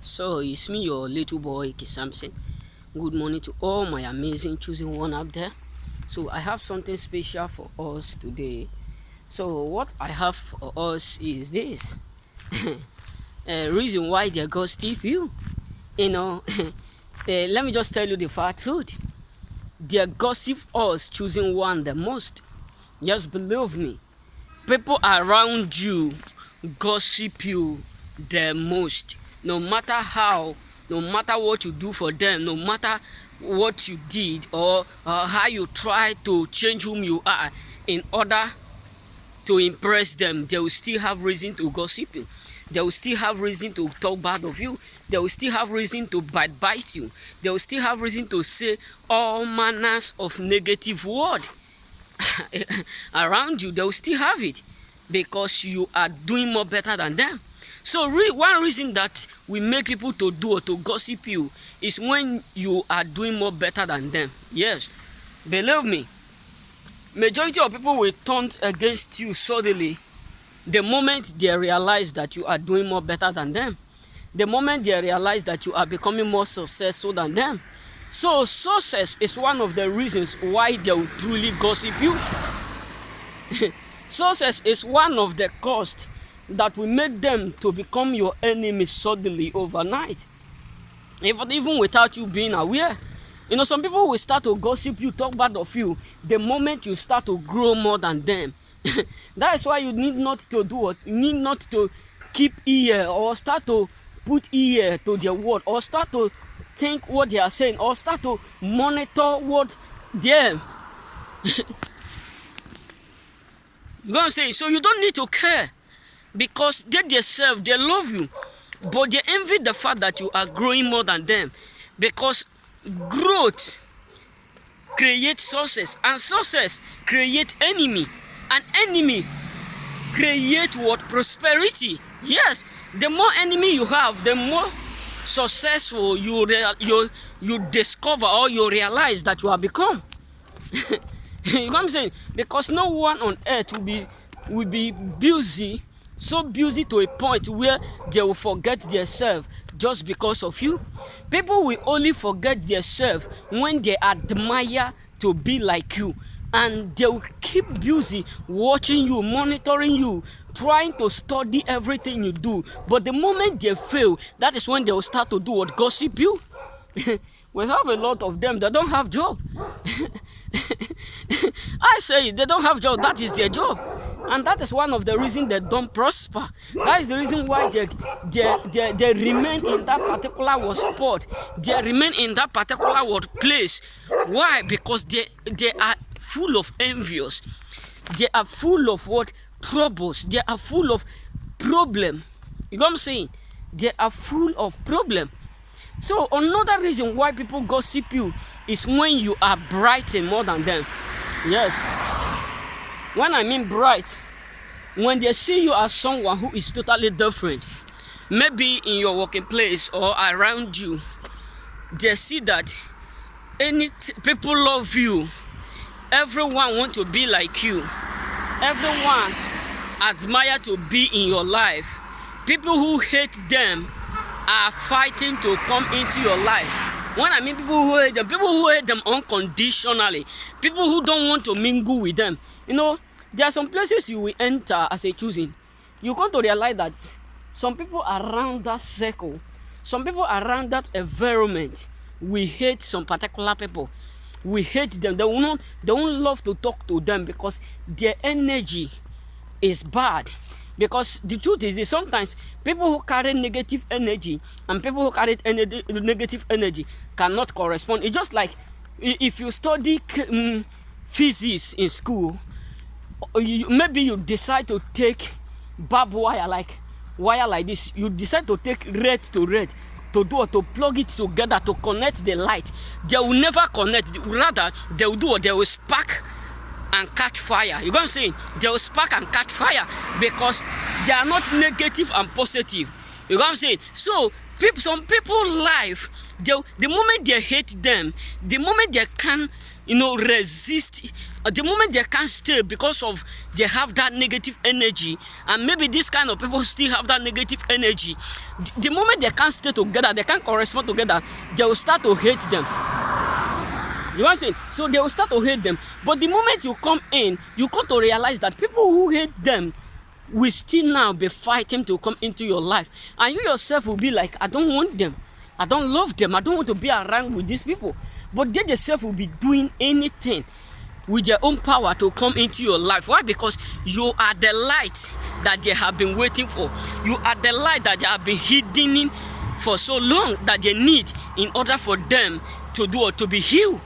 So it's me, your little boy Kisamson. Good morning to all my amazing choosing one up there. So I have something special for us today. So what I have for us is this. Reason why they gossip you. You know, let me just tell you the far truth. They gossip us choosing one the most. Just believe me. People around you gossip you the most. No matter how, no matter what you do for them, no matter what you did or how you try to change whom you are in order to impress them, they will still have reason to gossip you. They will still have reason to talk bad of you. They will still have reason to bite you. They will still have reason to say all manners of negative word around you. They will still have it because you are doing more better than them. So one reason that we make people to do or to gossip you is when you are doing more better than them. Yes, believe me, majority of people will turn against you suddenly the moment they realize that you are doing more better than them. The moment they realize that you are becoming more successful than them. So success is one of the reasons why they will truly gossip you. Success is one of the costs that will make them to become your enemy suddenly overnight, even without you being aware. You know, some people will start to gossip you, talk bad of you the moment you start to grow more than them. That is why you need not to do what you need not to keep ear or start to put ear to their word or start to think what they are saying or start to monitor what them. You know what I'm saying? So you don't need to care because they themselves, they love you, but they envy the fact that you are growing more than them, because growth creates success and success creates enemy and enemy create what? Prosperity. Yes, the more enemy you have, the more successful you discover or you realize that you have become. You know what I'm saying? Because no one on earth will be busy, so busy to a point where they will forget themselves just because of you. People will only forget themselves when they admire to be like you, and they will keep busy watching you, monitoring you, trying to study everything you do. But the moment they fail, that is when they will start to do what? Gossip you. We have a lot of them that don't have job. I say they don't have job, that is their job. And that is one of the reasons they don't prosper. That is the reason why they remain in that particular spot. They remain in that particular place. Why? Because they are full of envious. They are full of what? Troubles. They are full of problem. You know what I'm saying? They are full of problem. So another reason why people gossip you is when you are bright and more than them. Yes. When I mean bright, when they see you as someone who is totally different, maybe in your working place or around you, they see that people love you. Everyone want to be like you. Everyone admire to be in your life. People who hate them are fighting to come into your life. When I mean people who hate them unconditionally, people who don't want to mingle with them. You know, there are some places you will enter as a choosing. You come to realize that some people around that circle, some people around that environment, we hate some particular people. We hate them. They won't love to talk to them because their energy is bad. Because the truth is that sometimes people who carry negative energy and people who carry negative energy cannot correspond. It's just like if you study physics in school, maybe you decide to take barbed wire like this. You decide to take red to red to plug it together to connect the light. They will never connect. Rather, they will do what? They will spark and catch fire. You know what I'm saying? They will spark and catch fire because they are not negative and positive. You know what I'm saying? So some people life, the moment they hate them, the moment they can, resist, the moment they can't stay because of they have that negative energy, and maybe this kind of people still have that negative energy. The moment they can't stay together, they can't correspond together, they will start to hate them. You know what I'm saying? So they will start to hate them. But the moment you come in, you come to realize that people who hate them will still now be fighting to come into your life. And you yourself will be like, I don't want them. I don't love them. I don't want to be around with these people. But they themselves will be doing anything with their own power to come into your life. Why? Because you are the light that they have been waiting for. You are the light that they have been hidden for so long that they need in order for them to do or to be healed.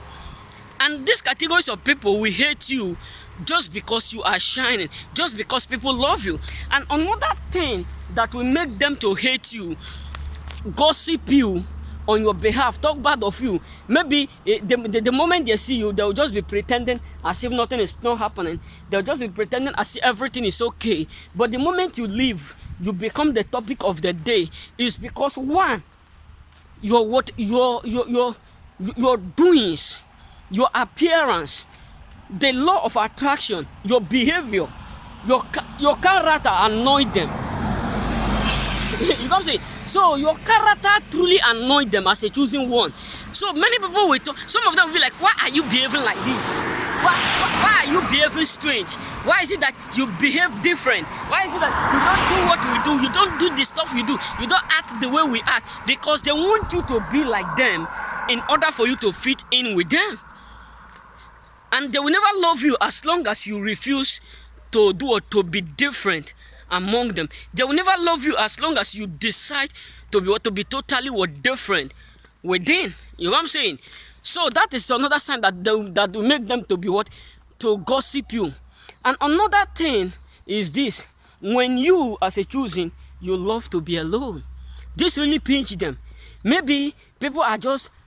And these categories of people will hate you just because you are shining, just because people love you. And another thing that will make them to hate you, gossip you on your behalf, talk bad of you. Maybe the moment they see you, they'll just be pretending as if nothing is not happening. They'll just be pretending as if everything is okay. But the moment you leave, you become the topic of the day. Is because one, your doings, your appearance, the law of attraction, your behavior, your character annoy them. You know what I'm saying? So your character truly annoyed them as a chosen one. So many people will talk, some of them will be like, why are you behaving like this? Why are you behaving strange? Why is it that you behave different? Why is it that you don't do what we do? You don't do the stuff we do. You don't act the way we act. Because they want you to be like them in order for you to fit in with them. And they will never love you as long as you refuse to do or to be different among them. They will never love you as long as you decide to be totally different within. You know what I'm saying? So that is another sign that will make them to be to gossip you. And another thing is this: when you as a choosing, you love to be alone. This really pinch them. Maybe people are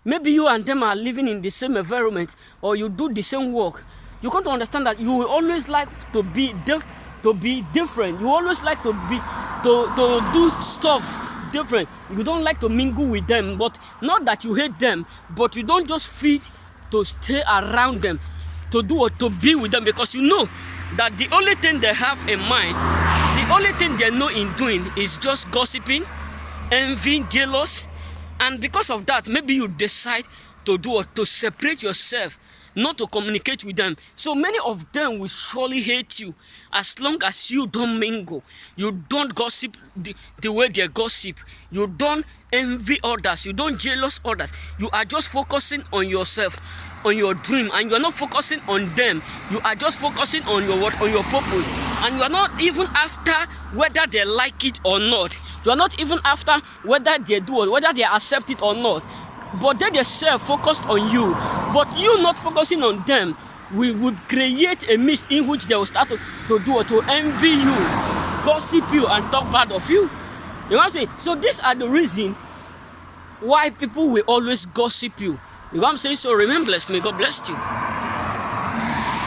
maybe you and them are living in the same environment, or you do the same work. You come to understand that you will always like to be different. You always like to do stuff different. You don't like to mingle with them, but not that you hate them, but you don't just fit to stay around them, to do or to be with them, because you know that the only thing they have in mind, the only thing they know in doing is just gossiping, envy, jealous. And because of that, maybe you decide to do or to separate yourself, not to communicate with them. So many of them will surely hate you as long as you don't mingle. You don't gossip the way they gossip. You don't envy others. You don't jealous others. You are just focusing on yourself, on your dream, and you are not focusing on them. You are just focusing on your purpose, and you are not even after whether they like it or not. You are not even after whether they do or whether they accept it or not. But they themselves focused on you. But you not focusing on them, we would create a mist in which they will start to do or to envy you, gossip you, and talk bad of you. You know what I'm saying? So these are the reason why people will always gossip you. You know what I'm saying? So remain blessed. May God bless you.